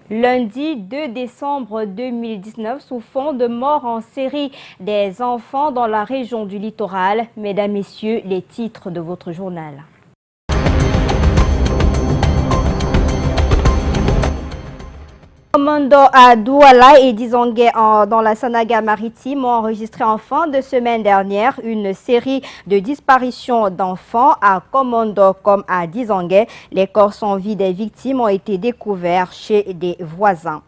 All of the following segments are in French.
Lundi 2 décembre 2019, sous fond de mort en série des enfants dans la région du littoral. Mesdames, Messieurs, les titres de votre journal. Commando à Douala et Dizangué dans la Sanaga maritime ont enregistré en fin de semaine dernière une série de disparitions d'enfants à Commando comme à Dizangué. Les corps sans vie des victimes ont été découverts chez des voisins.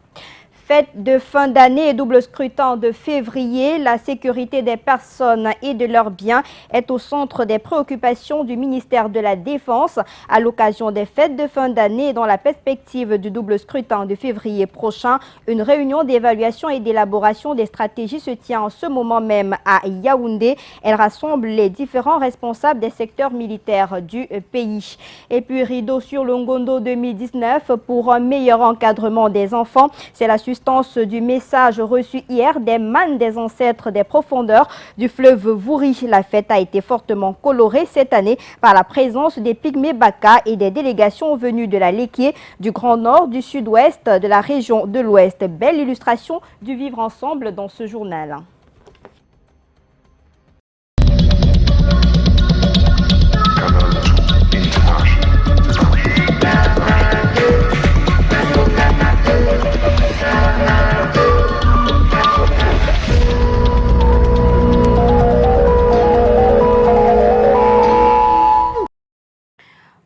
Fête de fin d'année et double scrutin de février, la sécurité des personnes et de leurs biens est au centre des préoccupations du ministère de la Défense. À l'occasion des fêtes de fin d'année et dans la perspective du double scrutin de février prochain, une réunion d'évaluation et d'élaboration des stratégies se tient en ce moment même à Yaoundé. Elle rassemble les différents responsables des secteurs militaires du pays. Et puis rideau sur le Ngondo 2019 pour un meilleur encadrement des enfants. C'est la substance du message reçu hier des mânes des ancêtres des profondeurs du fleuve Vouri. La fête a été fortement colorée cette année par la présence des pygmées Baka et des délégations venues de la Léquié, du Grand Nord, du Sud-Ouest, de la région de l'Ouest. Belle illustration du vivre ensemble dans ce journal.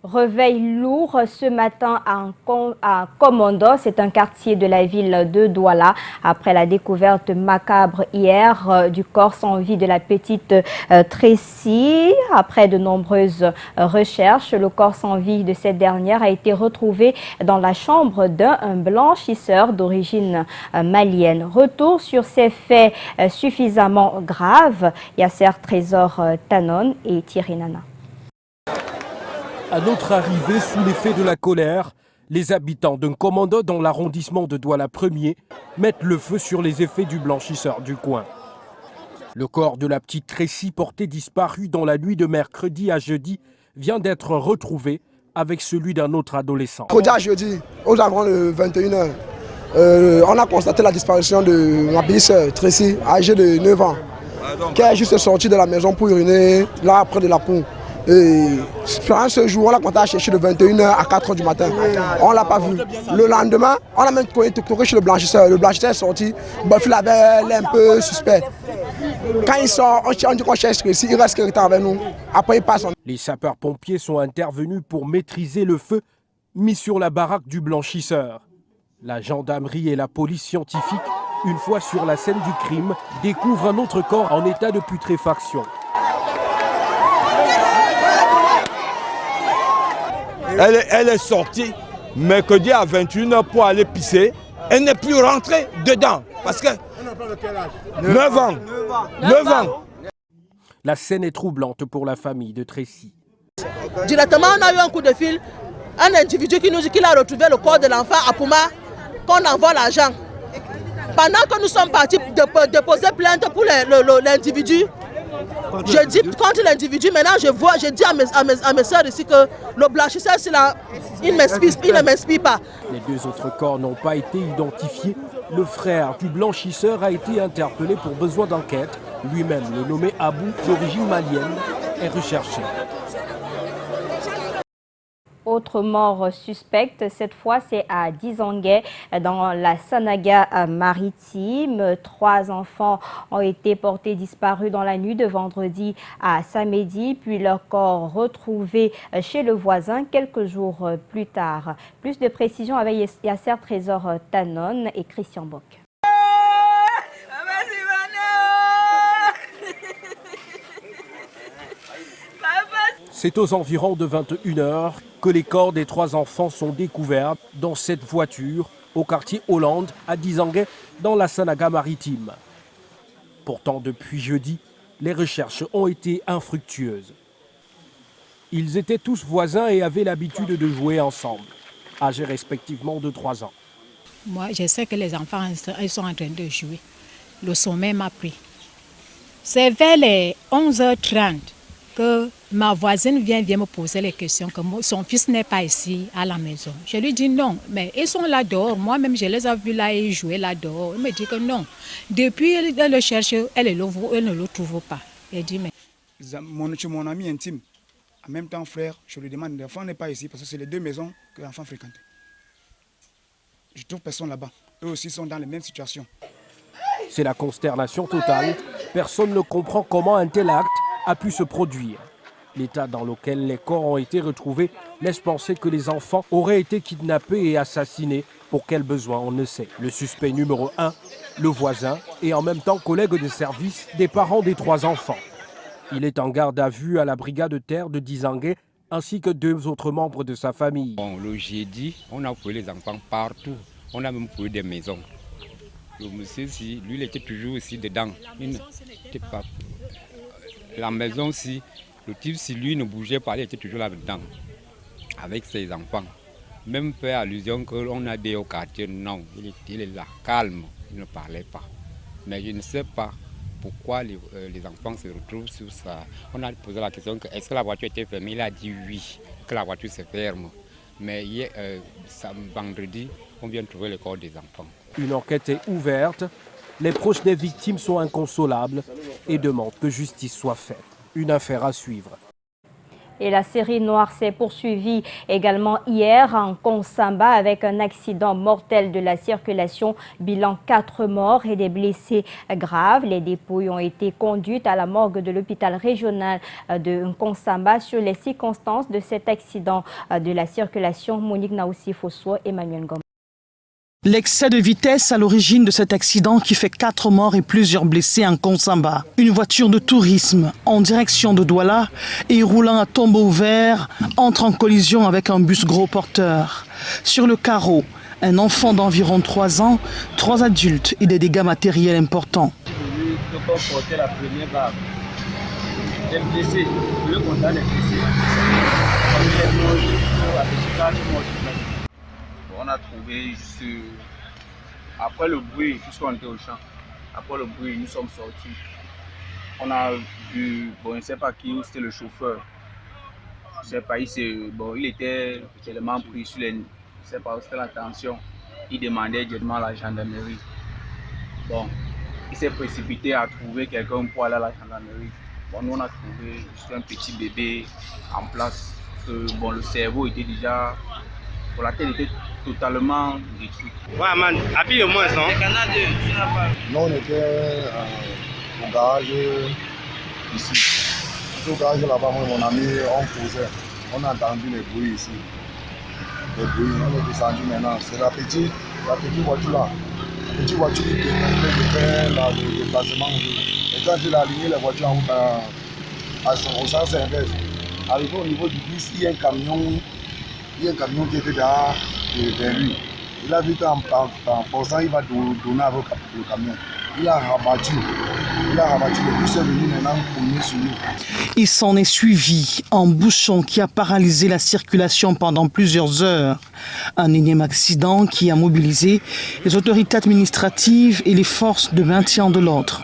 Réveil lourd ce matin à Commando, c'est un quartier de la ville de Douala. Après la découverte macabre hier du corps sans vie de la petite Tracy, après de nombreuses recherches, le corps sans vie de cette dernière a été retrouvé dans la chambre d'un blanchisseur d'origine malienne. Retour sur ces faits suffisamment graves, Yasser Trésor Tanon et Thierry Nana. À notre arrivée, sous l'effet de la colère, les habitants d'un commando dans l'arrondissement de Douala 1er mettent le feu sur les effets du blanchisseur du coin. Le corps de la petite Tracy, portée disparue dans la nuit de mercredi à jeudi, vient d'être retrouvé avec celui d'un autre adolescent. Mercredi à jeudi, aux environs de 21h, on a constaté la disparition de ma petite sœur Tracy, âgée de 9 ans, qui est juste sortie de la maison pour uriner, là près de la pompe. Et pendant ce jour, on l'a commencé à chercher de 21h à 4h du matin. On ne l'a pas vu. Le lendemain, on a même couru chez le blanchisseur. Le blanchisseur est sorti. Bof, il avait l'air un peu suspect. Quand il sort, on dit qu'on cherche ici, il reste quelque temps avec nous. Après, il passe. Les sapeurs-pompiers sont intervenus pour maîtriser le feu mis sur la baraque du blanchisseur. La gendarmerie et la police scientifique, une fois sur la scène du crime, découvrent un autre corps en état de putréfaction. Elle est sortie mercredi à 21h pour aller pisser. Elle n'est plus rentrée dedans parce que 9 ans. 9 ans. La scène est troublante pour la famille de Tracy. Directement, on a eu un coup de fil. Un individu qui nous dit qu'il a retrouvé le corps de l'enfant à Pouma, qu'on envoie l'argent. Pendant que nous sommes partis déposer plainte pour l'individu, je dis contre l'individu, maintenant je dis à mes soeurs ici que le blanchisseur, il ne m'inspire pas. Les deux autres corps n'ont pas été identifiés. Le frère du blanchisseur a été interpellé pour besoin d'enquête. Lui-même, le nommé Abou, d'origine malienne, est recherché. Autre mort suspecte, cette fois c'est à Dizangué dans la Sanaga maritime. 3 enfants ont été portés disparus dans la nuit de vendredi à samedi, puis leur corps retrouvé chez le voisin quelques jours plus tard. Plus de précisions avec Yasser Trésor Tanon et Christian Bock. C'est aux environs de 21h que les corps des 3 enfants sont découverts dans cette voiture au quartier Hollande à Dizangué dans la Sanaga maritime. Pourtant, depuis jeudi, les recherches ont été infructueuses. Ils étaient tous voisins et avaient l'habitude de jouer ensemble, âgés respectivement de 3 ans. Moi, je sais que les enfants ils sont en train de jouer. Le sommeil m'a pris. C'est vers les 11h30 que Ma voisine vient me poser les questions que son fils n'est pas ici à la maison. Je lui dis non, mais ils sont là dehors. Moi-même, je les ai vus là et jouer là dehors. Il me dit que non. Depuis, elle le cherche, elle ne le trouve pas. Elle dit mais... Mon ami intime, en même temps frère, je lui demande, l'enfant n'est pas ici parce que c'est les deux maisons que l'enfant fréquente. Je trouve personne là-bas. Eux aussi sont dans les mêmes situations. C'est la consternation totale. Personne ne comprend comment un tel acte a pu se produire. L'état dans lequel les corps ont été retrouvés laisse penser que les enfants auraient été kidnappés et assassinés. Pour quel besoin, on ne sait. Le suspect numéro 1, le voisin, et en même temps collègue de service des parents des 3 enfants. Il est en garde à vue à la brigade de terre de Dizangué, ainsi que 2 autres membres de sa famille. Bon, le jeudi, on a fouillé les enfants partout. On a même fouillé des maisons. Le monsieur, lui, il était toujours ici dedans. Il n'était pas... La maison, le type, si lui ne bougeait pas, il était toujours là-dedans, avec ses enfants. Même fait allusion qu'on a dit au quartier, non, il est là, calme, il ne parlait pas. Mais je ne sais pas pourquoi les enfants se retrouvent sur ça. On a posé la question, est-ce que la voiture était fermée? Il a dit oui, que la voiture se ferme. Mais hier, vendredi, on vient de trouver le corps des enfants. Une enquête est ouverte. Les proches des victimes sont inconsolables et demandent que justice soit faite. Une affaire à suivre. Et la série noire s'est poursuivie également hier en Konsamba avec un accident mortel de la circulation. Bilan 4 morts et des blessés graves. Les dépouilles ont été conduites à la morgue de l'hôpital régional de Konsamba sur les circonstances de cet accident de la circulation. Monique Naoussi Fosso, Emmanuel Gom. L'excès de vitesse à l'origine de cet accident qui fait 4 morts et plusieurs blessés en Konsamba. Une voiture de tourisme en direction de Douala et roulant à tombeau ouvert entre en collision avec un bus gros porteur. Sur le carreau, un enfant d'environ 3 ans, 3 adultes et des dégâts matériels importants. On a trouvé juste après le bruit, puisqu'on était au champ, après le bruit, nous sommes sortis. On a vu, bon, je ne sais pas qui, c'était le chauffeur. Je ne sais pas, il était tellement pris sur les, je ne sais pas, c'était la tension. Il demandait directement à la gendarmerie. Bon, il s'est précipité à trouver quelqu'un pour aller à la gendarmerie. Bon, nous on a trouvé juste un petit bébé en place. Bon, le cerveau était déjà, pour la tête était totalement détruit. Ouais, man, habille au moins, non? Nous, on était au garage ici. Au garage là-bas, moi et mon ami, on causait. On a entendu les bruits ici. Les bruits, on est descendu maintenant. C'est la petite voiture là. La petite voiture qui fait le déplacement. Et quand il a aligné la voiture en route au sens inverse, arrivé au niveau du bus, il y a un camion qui était derrière lui. Il a vu qu'en forçant, il va donner avec le camion. Il a rabattu le bus est venu maintenant cogner sur lui. Il s'en est suivi un bouchon qui a paralysé la circulation pendant plusieurs heures. Un énième accident qui a mobilisé les autorités administratives et les forces de maintien de l'ordre.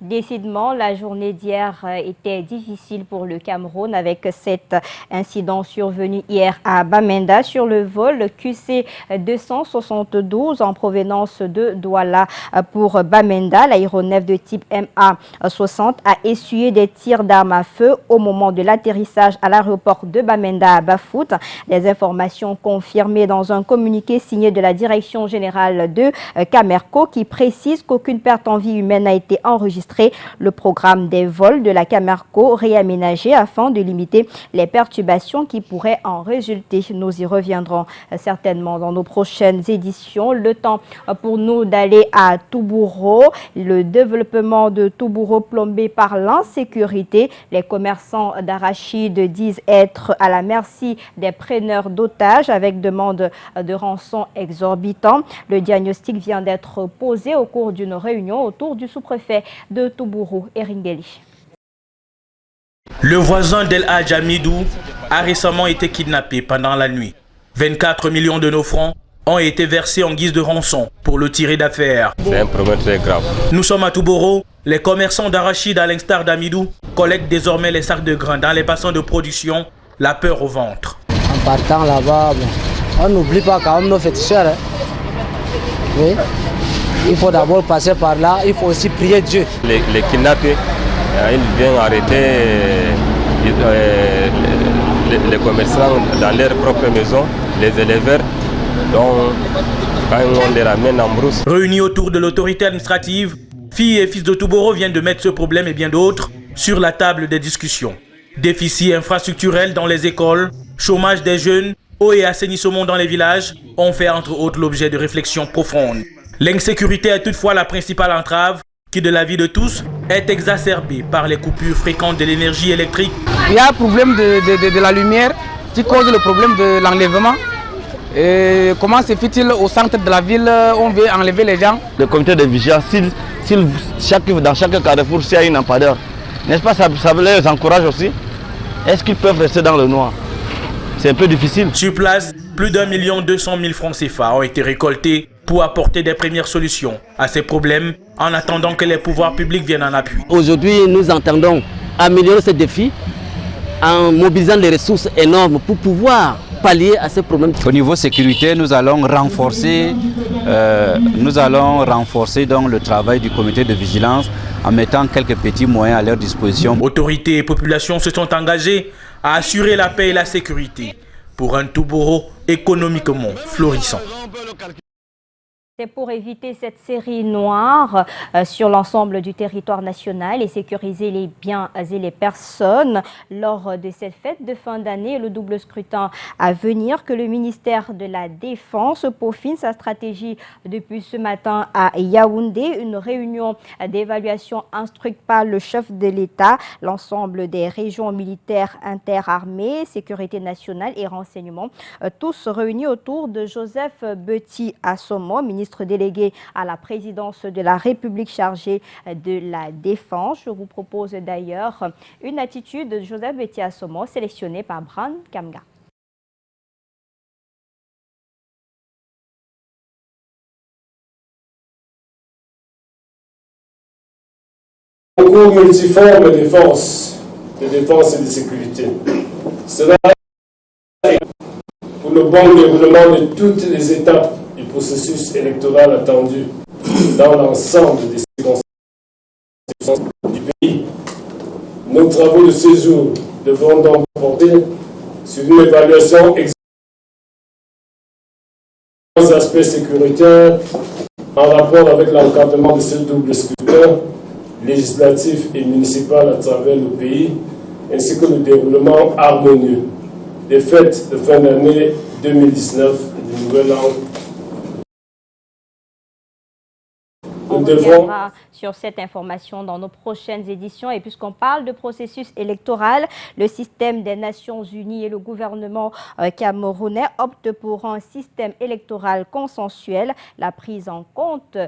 Décidément, la journée d'hier était difficile pour le Cameroun avec cet incident survenu hier à Bamenda sur le vol QC 272 en provenance de Douala pour Bamenda. L'aéronef de type MA60 a essuyé des tirs d'armes à feu au moment de l'atterrissage à l'aéroport de Bamenda à Bafout. Des informations confirmées dans un communiqué signé de la direction générale de Camerco qui précise qu'aucune perte en vie humaine n'a été enregistrée. Le programme des vols de la Camerco réaménagé afin de limiter les perturbations qui pourraient en résulter. Nous y reviendrons certainement dans nos prochaines éditions. Le temps pour nous d'aller à Toubouro. Le développement de Toubouro plombé par l'insécurité. Les commerçants d'arachides disent être à la merci des preneurs d'otages avec demande de rançon exorbitant. Le diagnostic vient d'être posé au cours d'une réunion autour du sous-préfet de Toubouro, Eringeli. Le voisin d'El Hadj Amidou a récemment été kidnappé pendant la nuit. 24 millions de nos francs ont été versés en guise de rançon pour le tirer d'affaire. C'est un problème très grave. Nous sommes à Touboro. Les commerçants d'arachide, à l'instar d'Amidou, collectent désormais les sacs de grains dans les bassins de production, la peur au ventre. En partant là-bas, on n'oublie pas quand même nos féticheurs. Hein. Oui. Il faut d'abord passer par là, il faut aussi prier Dieu. Les kidnappés, ils viennent arrêter les commerçants dans leur propre maison, les éleveurs. Donc, quand on les ramène en brousse. Réunis autour de l'autorité administrative, filles et fils de Touboro viennent de mettre ce problème et bien d'autres sur la table des discussions. Déficit infrastructurel dans les écoles, chômage des jeunes, eau et assainissement dans les villages ont fait entre autres l'objet de réflexions profondes. L'insécurité est toutefois la principale entrave qui, de la vie de tous, est exacerbée par les coupures fréquentes de l'énergie électrique. Il y a un problème de la lumière qui cause le problème de l'enlèvement. Et comment se fait-il au centre de la ville, on veut enlever les gens? Le comité de vigilance, dans chaque carrefour, s'il y a une lampadaire, n'est-ce pas, ça les encourage aussi? Est-ce qu'ils peuvent rester dans le noir? C'est un peu difficile. Sur place, plus d'1 200 000 francs CFA ont été récoltés pour apporter des premières solutions à ces problèmes en attendant que les pouvoirs publics viennent en appui. Aujourd'hui, nous entendons améliorer ce défi en mobilisant les ressources énormes pour pouvoir pallier à ces problèmes. Au niveau sécurité, nous allons renforcer donc le travail du comité de vigilance en mettant quelques petits moyens à leur disposition. Autorités et populations se sont engagées à assurer la paix et la sécurité pour un Touboro économiquement florissant. C'est pour éviter cette série noire sur l'ensemble du territoire national et sécuriser les biens et les personnes lors de cette fête de fin d'année, le double scrutin à venir, que le ministère de la Défense peaufine sa stratégie depuis ce matin à Yaoundé. Une réunion d'évaluation instruite par le chef de l'État, l'ensemble des régions militaires interarmées, sécurité nationale et renseignement, tous réunis autour de Joseph Beti Assomo, ministre délégué à la présidence de la République chargée de la Défense. Je vous propose d'ailleurs une attitude de Joseph Beti Assomo sélectionnée par Bran Kamga. Concours multiforme de défense et de sécurité. Cela est pour le bon déroulement de toutes les étapes du processus électoral attendu dans l'ensemble des circonscriptions du pays. Nos travaux de ce jour devront donc porter sur une évaluation des aspects sécuritaires en rapport avec l'encadrement de ce double scrutin législatif et municipal à travers le pays, ainsi que le déroulement harmonieux des fêtes de fin d'année 2019 et du nouvel an. On reviendra sur cette information dans nos prochaines éditions. Et puisqu'on parle de processus électoral, le système des Nations Unies et le gouvernement camerounais optent pour un système électoral consensuel, la prise en compte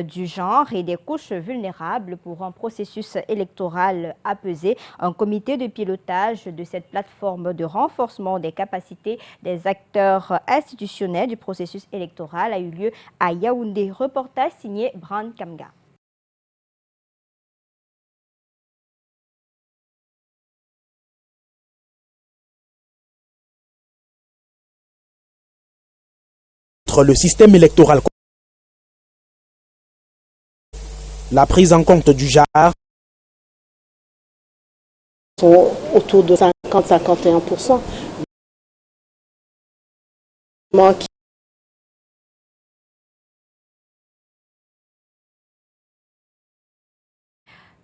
du genre et des couches vulnérables pour un processus électoral apaisé. Un comité de pilotage de cette plateforme de renforcement des capacités des acteurs institutionnels du processus électoral a eu lieu à Yaoundé. Reportage signé Bran Kamga. Le système électoral, la prise en compte du genre sont autour de 50-51%.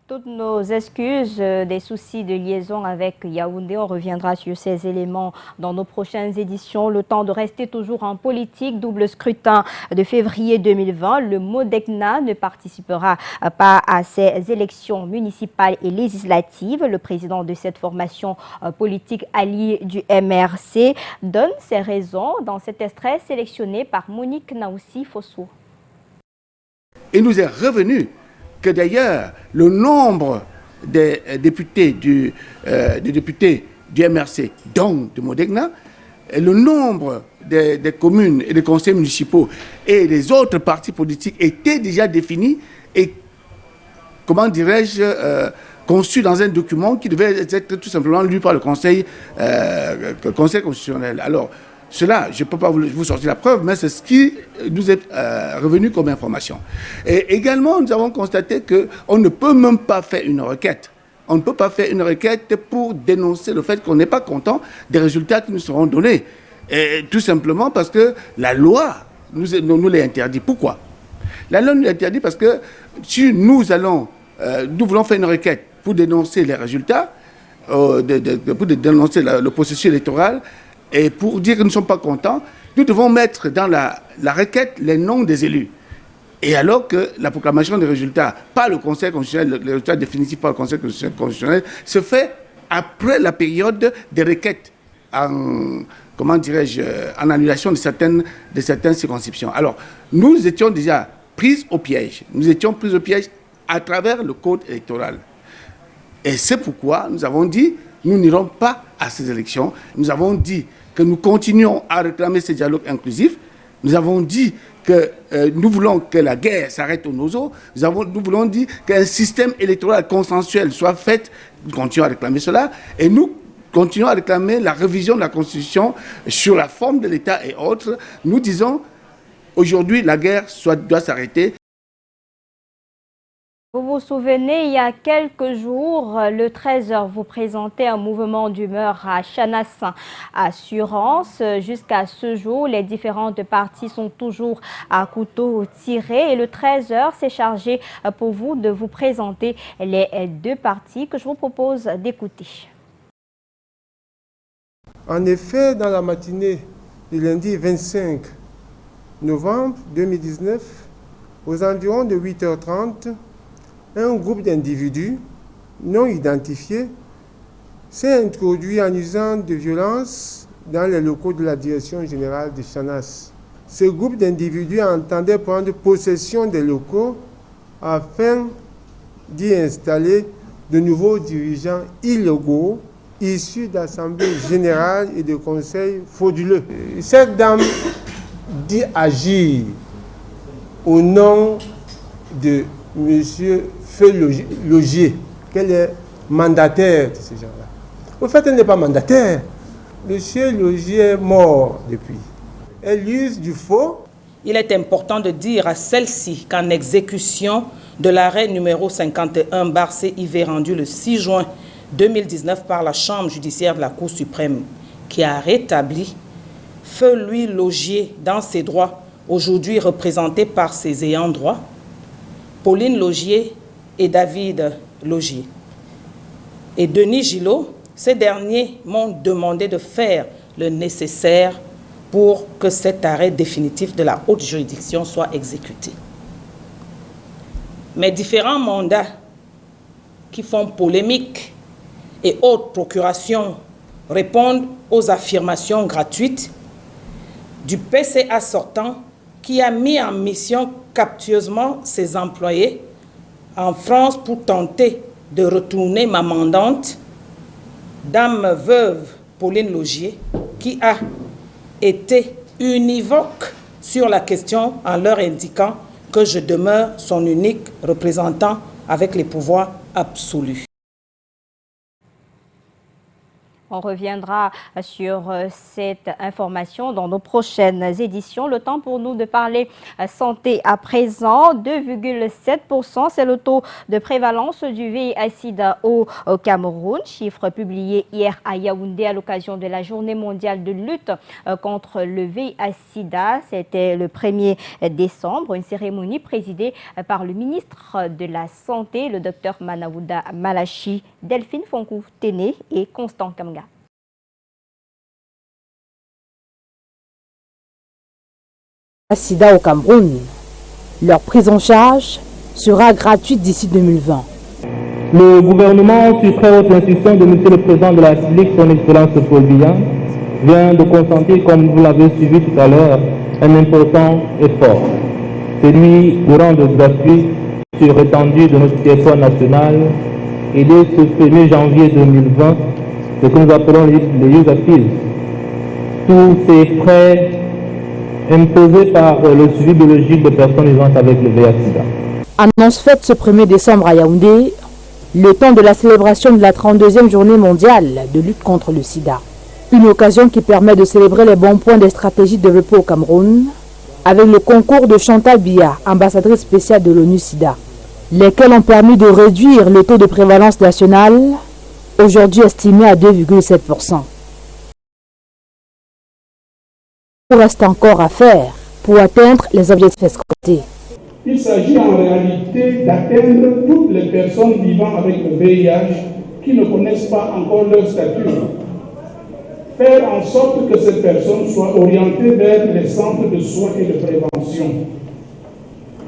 Toutes nos excuses, des soucis de liaison avec Yaoundé. On reviendra sur ces éléments dans nos prochaines éditions. Le temps de rester toujours en politique. Double scrutin de février 2020. Le Modegna ne participera pas à ces élections municipales et législatives. Le président de cette formation politique alliée du MRC donne ses raisons dans cet extrait sélectionné par Monique Naoussi Fosso. Il nous est revenu que d'ailleurs le nombre des députés du MRC, donc de Modegna, le nombre des communes et des conseils municipaux et des autres partis politiques était déjà défini et, comment dirais-je, conçu dans un document qui devait être tout simplement lu par le Conseil constitutionnel. Alors, cela, je ne peux pas vous sortir la preuve, mais c'est ce qui nous est revenu comme information. Et également, nous avons constaté qu'on ne peut même pas faire une requête. On ne peut pas faire une requête pour dénoncer le fait qu'on n'est pas content des résultats qui nous seront donnés. Et tout simplement parce que la loi nous l'a interdit. Pourquoi? La loi nous l'interdit parce que si nous voulons faire une requête pour dénoncer les résultats, pour dénoncer le processus électoral et pour dire que nous ne sommes pas contents, nous devons mettre dans la requête les noms des élus. Et alors que la proclamation des résultats par le Conseil constitutionnel, les résultats définitifs par le Conseil constitutionnel, se fait après la période des requêtes en annulation de certaines circonscriptions. Alors, nous étions déjà pris au piège. Nous étions pris au piège à travers le code électoral. Et c'est pourquoi nous avons dit, nous n'irons pas à ces élections. Nous avons dit que nous continuons à réclamer ce dialogue inclusif. Nous avons dit que nous voulons que la guerre s'arrête au Nozo. Nous voulons dire qu'un système électoral consensuel soit fait. Nous continuons à réclamer cela. Et nous continuons à réclamer la révision de la Constitution sur la forme de l'État et autres. Nous disons, aujourd'hui, la guerre doit s'arrêter. Vous vous souvenez, il y a quelques jours, le 13h, vous présentez un mouvement d'humeur à Chanas Assurance. Jusqu'à ce jour, les différentes parties sont toujours à couteau tiré. Et le 13h, c'est chargé pour vous de vous présenter les deux parties que je vous propose d'écouter. En effet, dans la matinée du lundi 25 novembre 2019, aux environs de 8h30, un groupe d'individus non identifiés s'est introduit en usant de violence dans les locaux de la direction générale de Chanas. Ce groupe d'individus entendait prendre possession des locaux afin d'y installer de nouveaux dirigeants illégaux issus d'assemblées générales et de conseils frauduleux. Cette dame dit agir au nom de M. Feu Logier, qu'elle est mandataire de ces gens-là. Au fait, elle n'est pas mandataire. M. Logier est mort depuis. Elle use du faux. Il est important de dire à celle-ci qu'en exécution de l'arrêt numéro 51/CIV rendu le 6 juin 2019 par la Chambre judiciaire de la Cour suprême, qui a rétabli Feu Louis Logier dans ses droits, aujourd'hui représenté par ses ayants droit, Pauline Logier et David Logier. Et Denis Gillot, ces derniers m'ont demandé de faire le nécessaire pour que cet arrêt définitif de la haute juridiction soit exécuté. Mes différents mandats qui font polémique et haute procuration répondent aux affirmations gratuites du PCA sortant qui a mis en mission captieusement ses employés en France pour tenter de retourner ma mandante, dame veuve Pauline Logier, qui a été univoque sur la question en leur indiquant que je demeure son unique représentant avec les pouvoirs absolus. On reviendra sur cette information dans nos prochaines éditions. Le temps pour nous de parler santé à présent. 2,7%, c'est le taux de prévalence du VIH-Sida au Cameroun. Chiffre publié hier à Yaoundé à l'occasion de la Journée mondiale de lutte contre le VIH-Sida. C'était le 1er décembre. Une cérémonie présidée par le ministre de la Santé, le docteur Manawuda Malachi, Delphine Fonkou-Téné et Constant Kamga. Sida au Cameroun. Leur prise en charge sera gratuite d'ici 2020. Le gouvernement, sur très haute instruction de M. le Président de la République, son Excellence Paul Biya, vient de consentir, comme vous l'avez suivi tout à l'heure, un important effort. Celui de rendre gratuit sur l'étendue de notre territoire national et dès ce 1er janvier 2020, ce que nous appelons les Youth Appeals. tous ces frais imposés par le suivi biologique de personnes vivant avec le VIH-Sida. Annonce faite ce 1er décembre à Yaoundé, le temps de la célébration de la 32e journée mondiale de lutte contre le sida. Une occasion qui permet de célébrer les bons points des stratégies développées au Cameroun avec le concours de Chantal Biya, ambassadrice spéciale de l'ONU-Sida, lesquels ont permis de réduire le taux de prévalence national, aujourd'hui estimé à 2,7%. Il reste encore à faire pour atteindre les objectifs escomptés. Il s'agit en réalité d'atteindre toutes les personnes vivant avec le VIH qui ne connaissent pas encore leur statut. Faire en sorte que ces personnes soient orientées vers les centres de soins et de prévention.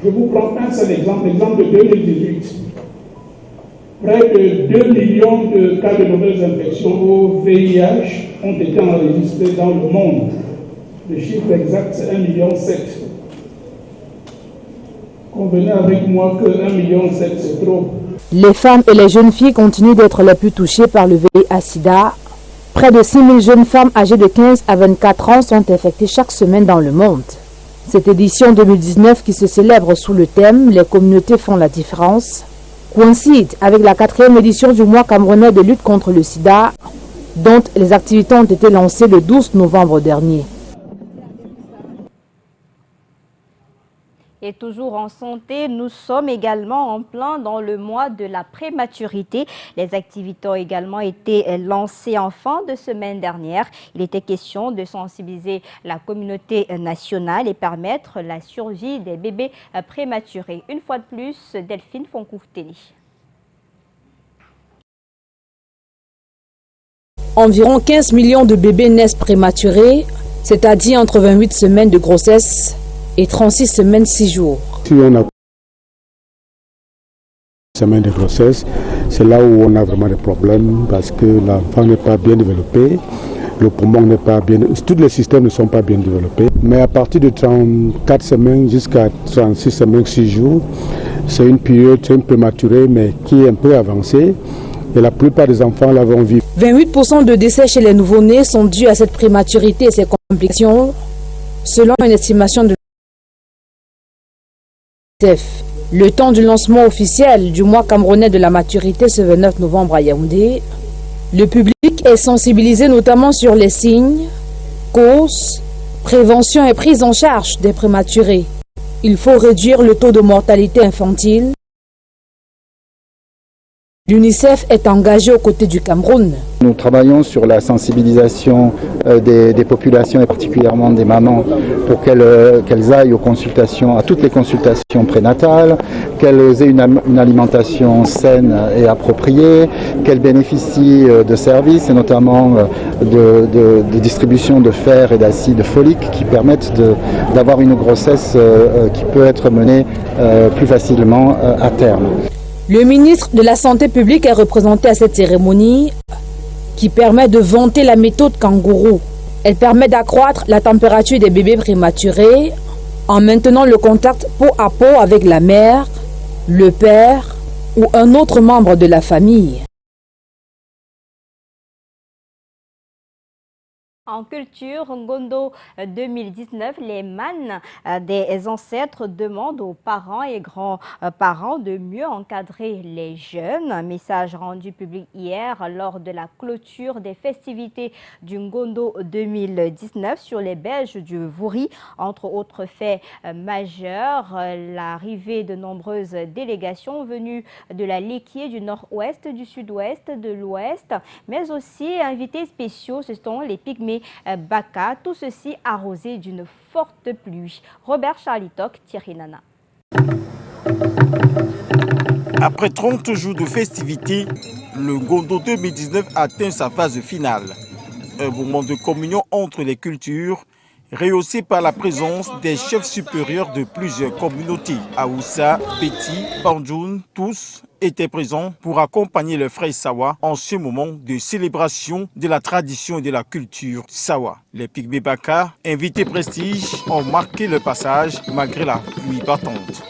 Je vous prends un seul exemple, l'exemple de 2018. Près de 2 millions de cas de nouvelles infections au VIH ont été enregistrés dans le monde. Le chiffre exact, c'est 1,7 million. Convenez avec moi que 1,7 million, c'est trop. Les femmes et les jeunes filles continuent d'être les plus touchées par le VIH-Sida. Près de 6 000 jeunes femmes âgées de 15 à 24 ans sont infectées chaque semaine dans le monde. Cette édition 2019 qui se célèbre sous le thème « Les communautés font la différence » coïncide avec la 4e édition du mois camerounais de lutte contre le sida, dont les activités ont été lancées le 12 novembre dernier. Et toujours en santé, nous sommes également en plein dans le mois de la prématurité. Les activités ont également été lancées en fin de semaine dernière. Il était question de sensibiliser la communauté nationale et permettre la survie des bébés prématurés. Une fois de plus, Delphine Foncouf-Téni. Environ 15 millions de bébés naissent prématurés, c'est-à-dire entre 28 semaines de grossesse et 36 semaines 6 jours. Si on a une semaine de grossesse, c'est là où on a vraiment des problèmes parce que l'enfant n'est pas bien développé, le poumon n'est pas bien, tous les systèmes ne sont pas bien développés. Mais à partir de 34 semaines jusqu'à 36 semaines 6 jours, c'est une période un peu prématurée mais qui est un peu avancée. Et la plupart des enfants la vont vivre. 28% de décès chez les nouveau-nés sont dus à cette prématurité et ses complications, selon une estimation de le temps du lancement officiel du mois camerounais de la maturité ce 29 novembre à Yaoundé, le public est sensibilisé notamment sur les signes, causes, prévention et prise en charge des prématurés. Il faut réduire le taux de mortalité infantile. L'UNICEF est engagé aux côtés du Cameroun. Nous travaillons sur la sensibilisation des populations et particulièrement des mamans pour qu'elles aillent aux consultations, à toutes les consultations prénatales, qu'elles aient une alimentation saine et appropriée, qu'elles bénéficient de services et notamment de distribution de fer et d'acide folique qui permettent d'avoir une grossesse qui peut être menée plus facilement à terme. Le ministre de la Santé publique est représenté à cette cérémonie qui permet de vanter la méthode kangourou. Elle permet d'accroître la température des bébés prématurés en maintenant le contact peau à peau avec la mère, le père ou un autre membre de la famille. En culture, Ngondo 2019, les mânes des ancêtres demandent aux parents et grands-parents de mieux encadrer les jeunes. Un message rendu public hier lors de la clôture des festivités du Ngondo 2019 sur les berges du Vouri. Entre autres faits majeurs, l'arrivée de nombreuses délégations venues de la Léquier, du nord-ouest, du sud-ouest, de l'ouest, mais aussi invités spéciaux, ce sont les pygmées Baka, tout ceci arrosé d'une forte pluie. Robert Charlitoc, Thierry Nana. Après 30 jours de festivités, le Ngondo 2019 atteint sa phase finale. Un moment de communion entre les cultures, rehaussé par la présence des chefs supérieurs de plusieurs communautés. Aoussa, Petit, Bandjoun, tous étaient présents pour accompagner le frère Sawa en ce moment de célébration de la tradition et de la culture Sawa. Les Pygmées Baka, invités prestige, ont marqué le passage malgré la pluie battante.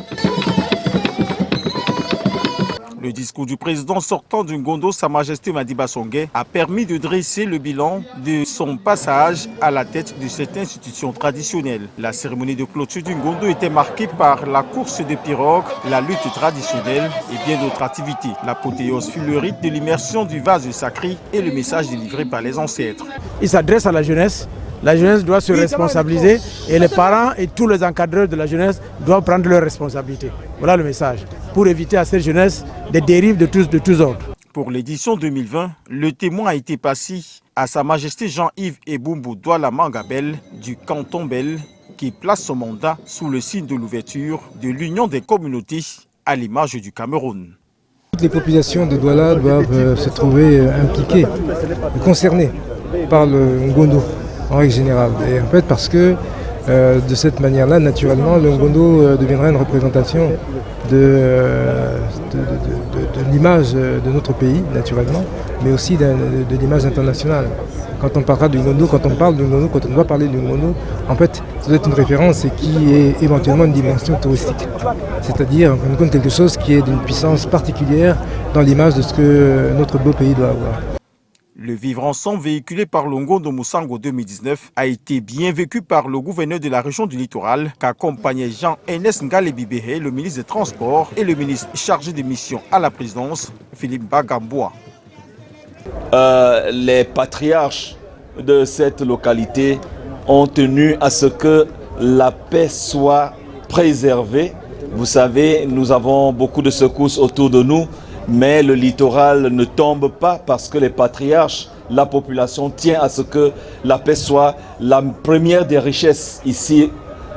Le discours du président sortant du Ngondo, Sa Majesté Madiba Songhé, a permis de dresser le bilan de son passage à la tête de cette institution traditionnelle. La cérémonie de clôture du Ngondo était marquée par la course de pirogues, la lutte traditionnelle et bien d'autres activités. L'apothéose fut le rite de l'immersion du vase sacré et le message délivré par les ancêtres. Il s'adresse à la jeunesse. La jeunesse doit se responsabiliser et les parents et tous les encadreurs de la jeunesse doivent prendre leurs responsabilités. Voilà le message, pour éviter à cette jeunesse des dérives de tous ordres. Pour l'édition 2020, le témoin a été passé à Sa Majesté Jean-Yves Eboumbu Douala Mangabel du canton Bel, qui place son mandat sous le signe de l'ouverture de l'Union des communautés à l'image du Cameroun. Toutes les populations de Douala doivent se trouver impliquées, concernées par le Ngondo en règle générale. Et en fait parce que de cette manière-là, naturellement, le Ngondo deviendra une représentation de l'image de notre pays, naturellement, mais aussi de l'image internationale. Quand on parlera du Ngondo, quand on parle du Ngondo, quand on doit parler du Ngondo, en fait, ça doit être une référence qui est éventuellement une dimension touristique. C'est-à-dire, en fin de compte, quelque chose qui est d'une puissance particulière dans l'image de ce que notre beau pays doit avoir. Le vivre ensemble véhiculé par le Ngondo Moussango 2019 a été bien vécu par le gouverneur de la région du littoral, qu'accompagnait Jean-Ernest Ngalé-Bibéré, le ministre des Transports, et le ministre chargé des missions à la présidence, Philippe Bagamboa. Les patriarches de cette localité ont tenu à ce que la paix soit préservée. Vous savez, nous avons beaucoup de secousses autour de nous, mais le littoral ne tombe pas parce que les patriarches, la population tient à ce que la paix soit la première des richesses ici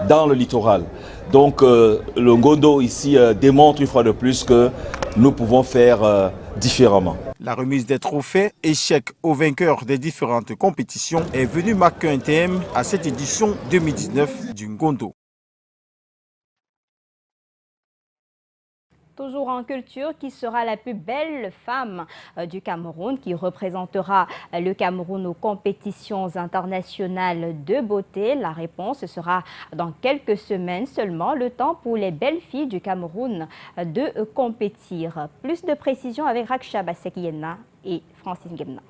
dans le littoral. Donc le Ngondo ici démontre une fois de plus que nous pouvons faire différemment. La remise des trophées échecs aux vainqueurs des différentes compétitions est venue marquer un thème à cette édition 2019 du Ngondo. Toujours en culture, qui sera la plus belle femme du Cameroun, qui représentera le Cameroun aux compétitions internationales de beauté? La réponse sera dans quelques semaines seulement, le temps pour les belles filles du Cameroun de compétir. Plus de précisions avec Raksha Basekiena et Francine Gemna.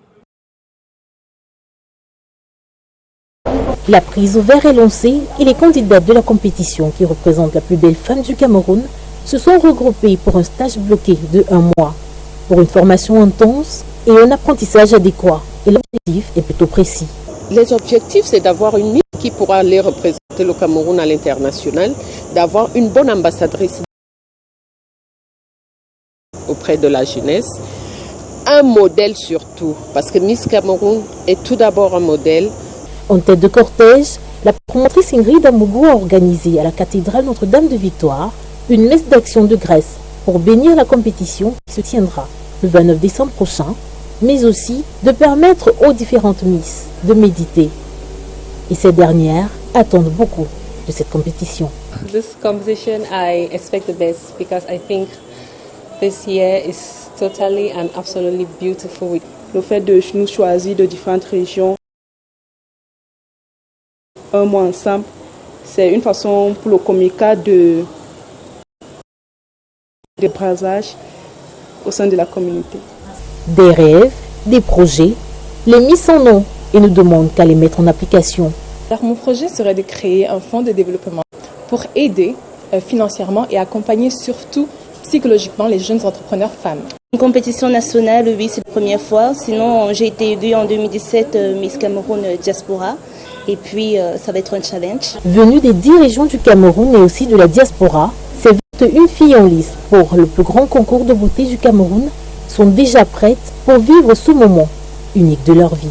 La prise au vert est lancée et les candidates de la compétition qui représentent la plus belle femme du Cameroun se sont regroupés pour un stage bloqué de 1 mois, pour une formation intense et un apprentissage adéquat. Et l'objectif est plutôt précis. Les objectifs, c'est d'avoir une ministre qui pourra aller représenter le Cameroun à l'international, d'avoir une bonne ambassadrice auprès de la jeunesse, un modèle surtout, parce que Miss Cameroun est tout d'abord un modèle. En tête de cortège, la promotrice Ingrid Amougou a organisé à la cathédrale Notre-Dame de Victoire une messe d'action de grâce pour bénir la compétition qui se tiendra le 29 décembre prochain, mais aussi de permettre aux différentes Miss de méditer. Et ces dernières attendent beaucoup de cette compétition. This competition, I expect the best because I think this year is totally and absolutely beautiful. Le fait de nous choisir de différentes régions, un mois ensemble, c'est une façon pour le Comica de brassage au sein de la communauté. Des rêves, des projets, les Miss en ont et ne demandent qu'à les mettre en application. Alors, mon projet serait de créer un fonds de développement pour aider financièrement et accompagner surtout psychologiquement les jeunes entrepreneurs femmes. Une compétition nationale, oui, c'est la première fois. Sinon, j'ai été élue en 2017 Miss Cameroun Diaspora. Et puis, ça va être un challenge. Venue des 10 régions du Cameroun et aussi de la diaspora, ces 21 filles en lice pour le plus grand concours de beauté du Cameroun sont déjà prêtes pour vivre ce moment unique de leur vie.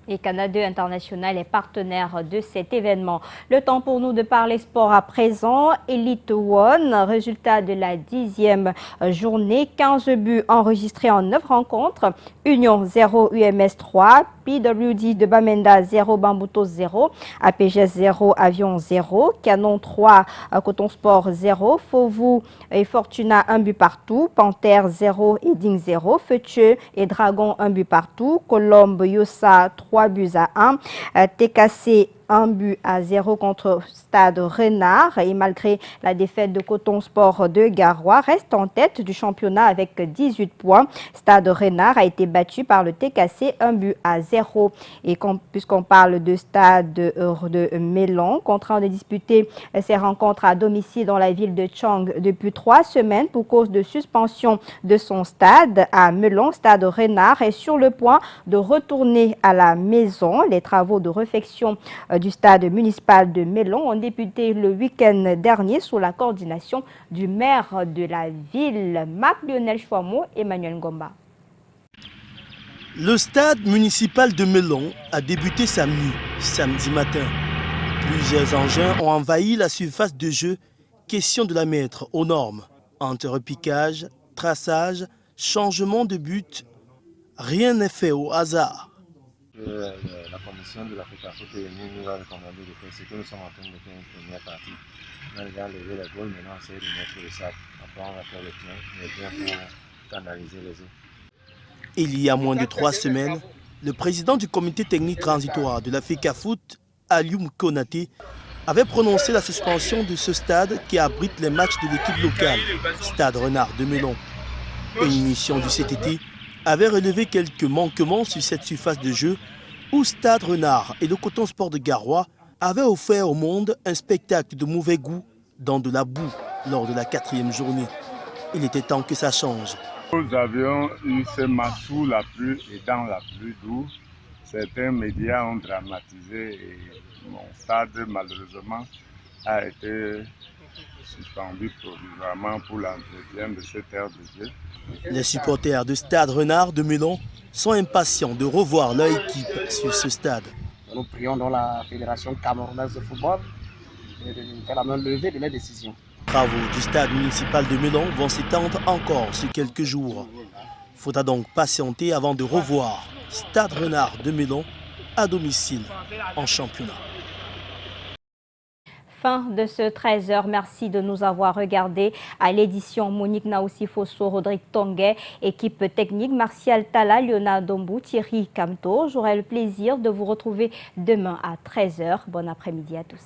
Et Canada International est partenaire de cet événement. Le temps pour nous de parler sport à présent. Elite One, résultat de la 10e journée. 15 buts enregistrés en 9 rencontres. Union 0, UMS 3. PWD de Bamenda 0, Bambuto 0. APGS 0, Avion 0. Canon 3, Coton Sport 0. Fauvu et Fortuna 1 but partout. Panthère 0, Edding 0. Feucheux et Dragon 1 but partout. Colombe Yossa 3 buts à 1. TKC 1-0 contre Stade Renard. Et malgré la défaite de Coton Sport de Garoua, reste en tête du championnat avec 18 points. Stade Renard a été battu par le TKC 1-0. Et puisqu'on parle de Stade de Melon, contraint de disputer ses rencontres à domicile dans la ville de Tchang depuis 3 semaines pour cause de suspension de son stade à Melon. Stade Renard est sur le point de retourner à la maison. Les travaux de réfection du stade municipal de Melon ont débuté le week-end dernier sous la coordination du maire de la ville, Marc-Lionel Chouamo et Emmanuel Ngomba. Le stade municipal de Melon a débuté samedi matin. Plusieurs engins ont envahi la surface de jeu. Question de la mettre aux normes. Entre repiquage, traçage, changement de but, rien n'est fait au hasard. La commission de la FECAFOOT nous a recommandé de faire ce que nous sommes en train de faire une première partie. On a déjà levé les boules, maintenant on essaie de mettre le sac. Après on va faire le plein pour canaliser les eaux. Il y a moins de 3 semaines, le président du comité technique transitoire de la FECAFOOT, Alioum Konaté, avait prononcé la suspension de ce stade qui abrite les matchs de l'équipe locale, Stade Renard de Melon. Une mission du CTT avait relevé quelques manquements sur cette surface de jeu où Stade Renard et le Coton Sport de Garoua avaient offert au monde un spectacle de mauvais goût dans de la boue lors de la 4e journée. Il était temps que ça change. Nous avions eu ce match sous la pluie et dans la pluie d'où certains médias ont dramatisé et mon stade malheureusement a été suspendu provisoirement pour l'entretien de cette aire de jeu. Les supporters de Stade Renard de Melon sont impatients de revoir leur équipe sur ce stade. Nous prions dans la Fédération camerounaise de football de faire la main levée de leurs décisions. Les travaux du stade municipal de Melon vont s'étendre encore sur quelques jours. Il faudra donc patienter avant de revoir Stade Renard de Melon à domicile en championnat. Fin de ce 13h. Merci de nous avoir regardés. À l'édition, Monique Naoussi Fosso, Rodrigue Tonguet, équipe technique, Martial Tala, Léonard Dombou, Thierry Camto. J'aurai le plaisir de vous retrouver demain à 13h. Bon après-midi à tous.